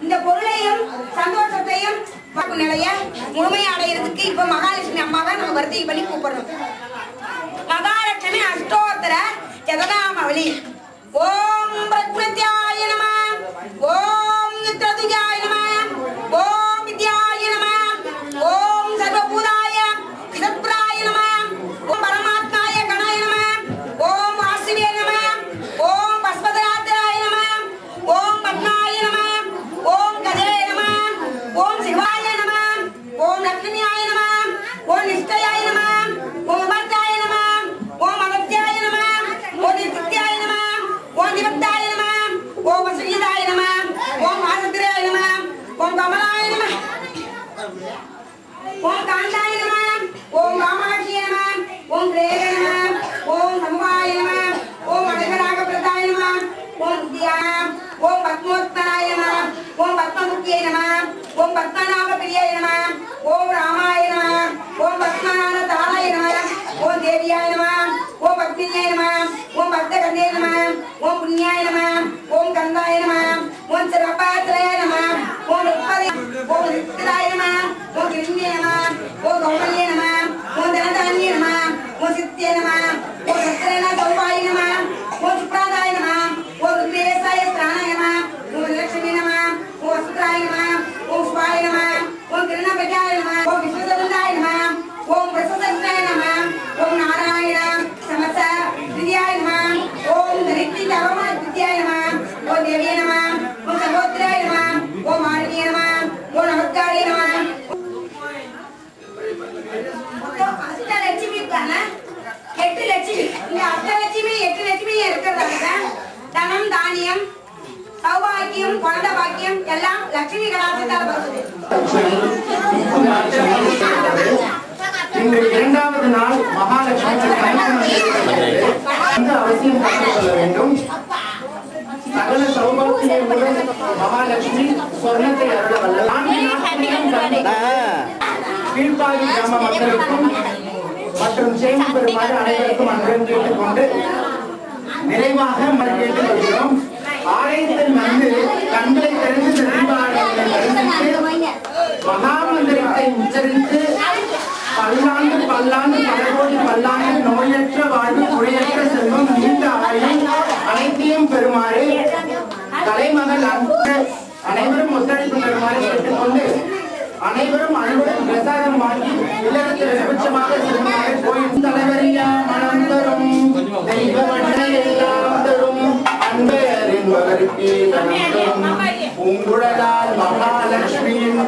இந்த பொருளையும் சந்தோஷத்தையும் நிலைய முழுமையா அடையிறதுக்கு இப்ப மகாலட்சுமி அம்மாவை நம்ம வர்த்தி பண்ணி கூப்பிடுறோம். மகாலட்சுமி அஷ்டோத்தர ஜெகநாமாவளி. ஓம் பிரத்யாய நம, ஓம் நித்யதுஜாய நம, ஓம் வித்யாய நம, ஓம் சர்வபூதாய சிதப்ராய நம, ஓம் பரமாத்மாய கணாய நம, ஓம் வாசுவே நம, ஓம் பஸ்மதராத்ராய நம, ஓம் பத்மாய நம, ஓம் கஜே நம, ஓம் சிவாய நம, ஓம் லக்ஷ்மியாய நம, ஓம் நிஷ்டயாய நம, ஓம் அமர்த்தாய நம, ஓம் அமர்த்தியாய நம, ஓம் நித்யாய நம, ஓம் திவத்தாய நம, ஓம் வசீதாய நம, ஓம் ஆசத்ராய நம, ஓம் கமலாய நம, ஓம் காந்தாய நம, ஓம் காமாட்சிய நம, ஓம் ரேக நம, ஓம் சமுகாய நம, ஓம் அழகராக பிரதாய நம, ஓம் தியான, ஓம் பத்மோத்தராய நம, ஓம் பத்மமுக்கிய நம, ஓம் பத்மநாப பிரியாய நம, ஓம் ராமாய நம, ஓம் பத்மநாத தாராய நம, ஓம் தேவியாய நம, ஓம் பத்மினியாய நம, ஓம் பக்தகந்தே நம, ஓம் புண்ணியாய நம, ஓம் கந்தாய நம, ஓம் சிரபாத்ரய நம, ஓம் ருப்பதே, ஓம் ரித்திராய நம, ஓம் கிருஷ்ணிய நம, ஓம் கௌமல்ய நம, ஓம் தனதான்ய நம, ஓம் சித்திய நம, ஓம் சத்ரேன சௌபாய நம, ஓம் சுப்ராதாய நம, ஓம் ருத்ரேசாய ஸ்ராணாய நம, ஓம் லக்ஷ்மி நம, ஓம் வசுத்ராய நம, ஓம் சுபாய நம, ஓம் கிருணபஜாய நம, ஓம் விஸ்வதந்தாய நம, ஓம் பிரசதந்தாய நம, ஓம் நாராயண சமச வித்யாய நம, ஓம் தரித்தி தவம வித்யாய நம, ஓம் தேவிய நம, ஓம் சகோத்ராய நம, ஓம் ஆரணிய நம, ஓம் நமஸ்காரிய நம. அஷ்டலட்சுமி இருக்காங்க, 8 லட்சுமி. இந்த அஷ்டலட்சுமி 8 லட்சுமி இருக்கிறதால தனம் தானியம் சௌபாகியம் குழந்த பாக்கியம் எல்லாம் லட்சுமி கடாட்சத்தால் வருது. இன்று இரண்டாவது நாள் மகாலட்சுமி அவசியம் கற்றுக்கொள்ள வேண்டும். சகல சௌபாகியமுடன் மகாலட்சுமி சொர்ணத்தை அருள வல்ல. கீழ்ப்பாடி கிராம மக்களுக்கும் மற்றும் சேமி பெருமாறு அனைவருக்கும் அன்புடன் கேட்டுக்கொண்டு நிறைவாக கேட்டுக் கொள்கிறோம். ஆலயத்தில் வந்து கண்களை திறந்து மகாமந்திரத்தை உச்சரித்து பல்லாண்டு பல்லாண்டு பல கோடி பல்லாண்டு நோயற்ற வாழ்வு குறையற்ற செல்வம் நீண்ட ஆயுள் அனைத்தையும் பெறுமாறு தலைமகள் அனைவரும் ஒத்துழைப்பு பெறுமாறு கேட்டுக்கொண்டு அனைவரும் அன்புடன் பிரசாதம் வாங்கி இல்லறத்தில் சுபிட்சமாக செல்லுமாறு கோயில் தலைவரியா மனம் தரும் தெய்வ எல்லாம் தரும் அன்பரின் மகருக்கு பூங்குழலால் மகாலட்சுமியின்